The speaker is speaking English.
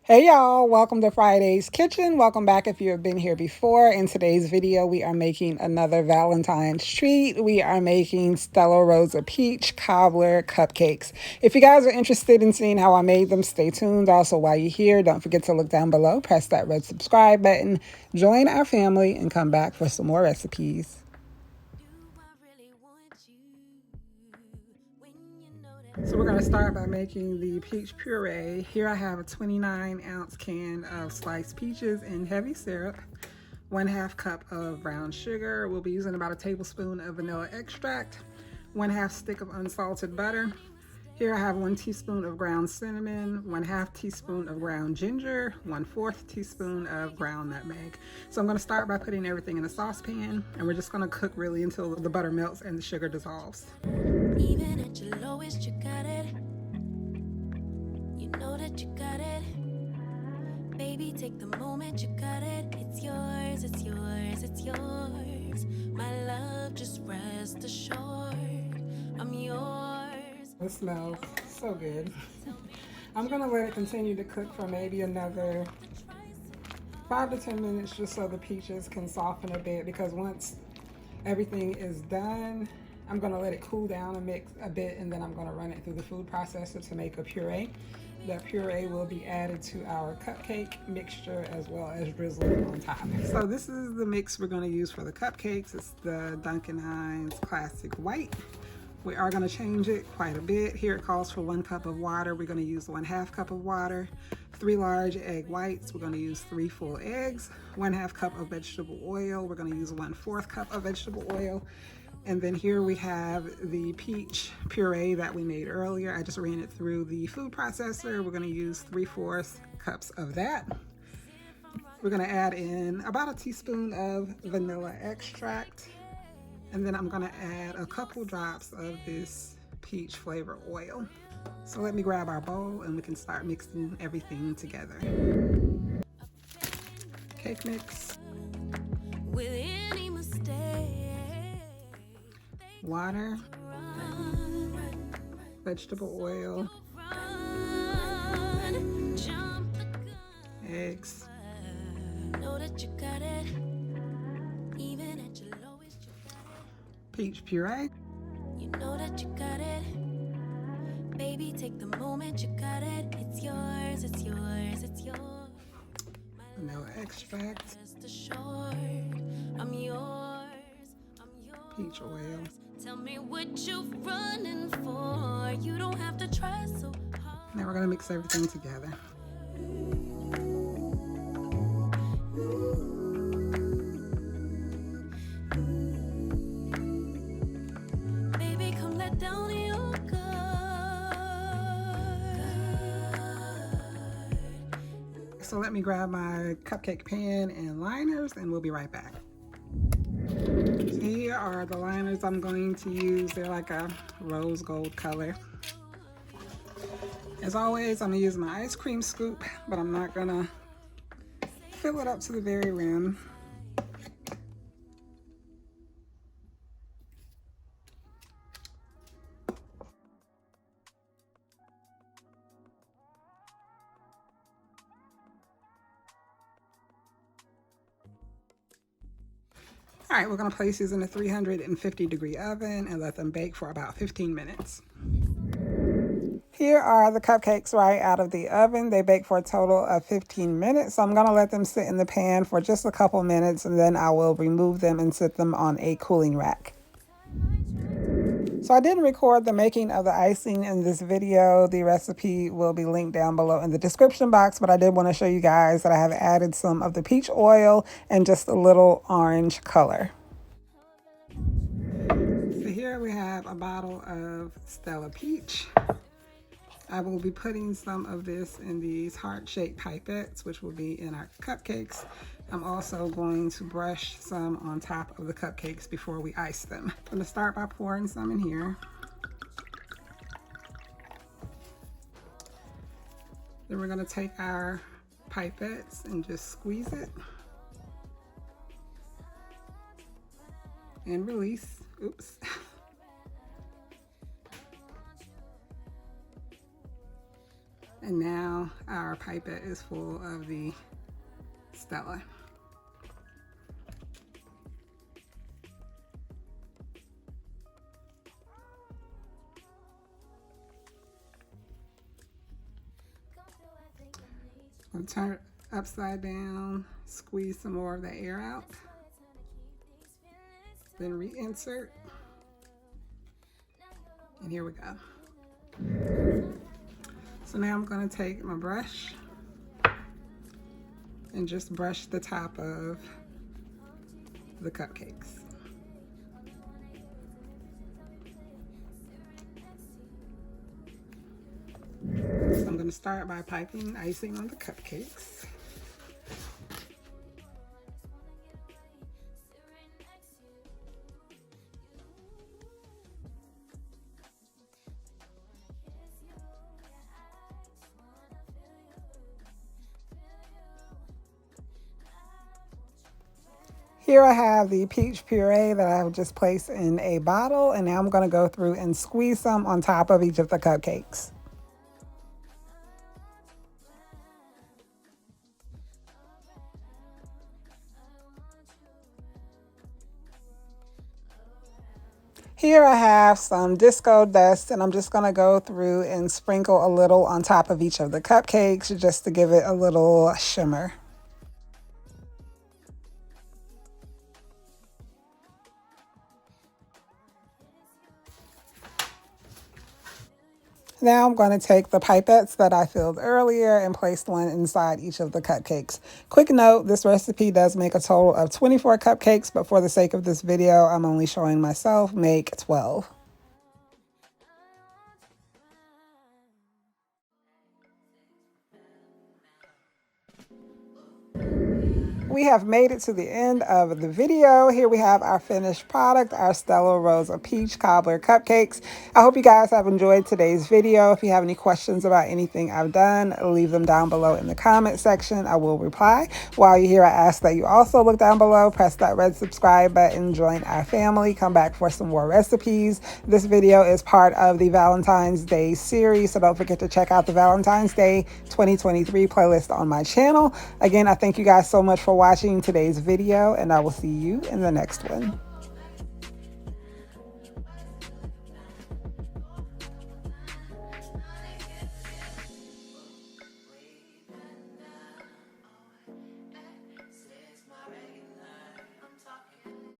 Hey y'all, welcome to Friday's Kitchen. Welcome back if you have been here before. In today's video, we are making another Valentine's treat. We are making Stella Rosa Peach Cobbler Cupcakes. If you guys are interested in seeing how I made them, stay tuned. Also, while you're here, don't forget to look down below, press that red subscribe button, join our family, and come back for some more recipes. So we're going to start by making the peach puree. Here I have a 29-ounce can of sliced peaches in heavy syrup, 1/2 cup of brown sugar. We'll be using about a tablespoon of vanilla extract, 1/2 stick of unsalted butter. Here I have 1 teaspoon of ground cinnamon, 1/2 teaspoon of ground ginger, 1/4 teaspoon of ground nutmeg. So I'm going to start by putting everything in a saucepan, and we're just going to cook really until the butter melts and the sugar dissolves. Even at your lowest, you got it. You know that you got it. Baby, take the moment, you got it. It's yours, it's yours, it's yours. My love, just rest assured, I'm yours. It smells so good. I'm gonna let it continue to cook for maybe another 5 to 10 minutes just so the peaches can soften a bit, because once everything is done, I'm gonna let it cool down and mix a bit, and then I'm gonna run it through the food processor to make a puree. That puree will be added to our cupcake mixture as well as drizzling on top. So this is the mix we're gonna use for the cupcakes. It's the Duncan Hines Classic White. We are going to change it quite a bit. Here it calls for 1 cup of water. We're going to use 1/2 cup of water. 3 large egg whites. We're going to use 3 full eggs. 1/2 cup of vegetable oil. We're going to use 1/4 cup of vegetable oil. And then here we have the peach puree that we made earlier. I just ran it through the food processor. We're going to use 3/4 cups of that. We're going to add in about a teaspoon of vanilla extract. And then I'm gonna add a couple drops of this peach flavor oil. So let me grab our bowl and we can start mixing everything together. Cake mix. Water. Vegetable oil. Eggs. Peach puree. You know that you got it. Baby, take the moment, you got it. It's yours, it's yours, it's yours. Vanilla extract. I'm yours, I'm yours. Peach oil. Tell me what you're running for. You don't have to try so hard. Now we're gonna mix everything together. So let me grab my cupcake pan and liners and we'll be right back. So here are the liners I'm going to use. They're like a rose gold color. As always, I'm gonna use my ice cream scoop, but I'm not gonna fill it up to the very rim. All right, we're gonna place these in a 350-degree oven and let them bake for about 15 minutes. Here are the cupcakes right out of the oven. They bake for a total of 15 minutes. So I'm gonna let them sit in the pan for just a couple minutes, and then I will remove them and sit them on a cooling rack. So I didn't record the making of the icing in this video. The recipe will be linked down below in the description box, but I did want to show you guys that I have added some of the peach oil and just a little orange color. So here we have a bottle of Stella Peach. I will be putting some of this in these heart-shaped pipettes, which will be in our cupcakes. I'm also going to brush some on top of the cupcakes before we ice them. I'm going to start by pouring some in here. Then we're going to take our pipettes and just squeeze it and release. Oops. And now our pipette is full of the Stella. I'm gonna turn it upside down, squeeze some more of the air out, then reinsert, and here we go. So now I'm going to take my brush and just brush the top of the cupcakes. So I'm going to start by piping icing on the cupcakes. Here I have the peach puree that I've just placed in a bottle, and now I'm going to go through and squeeze some on top of each of the cupcakes. Here I have some disco dust, and I'm just going to go through and sprinkle a little on top of each of the cupcakes just to give it a little shimmer. Now I'm going to take the pipettes that I filled earlier and placed one inside each of the cupcakes. Quick note, this recipe does make a total of 24 cupcakes, but for the sake of this video, I'm only showing myself make 12. We have made it to the end of the video. Here we have our finished product, our Stella Rosa Peach Cobbler Cupcakes. I hope you guys have enjoyed today's video. If you have any questions about anything I've done, leave them down below in the comment section. I will reply. While you're here, I ask that you also look down below, press that red subscribe button, join our family, come back for some more recipes. This video is part of the Valentine's Day series, so don't forget to check out the Valentine's Day 2023 playlist on my channel. Again, I thank you guys so much for watching today's video, and I will see you in the next one.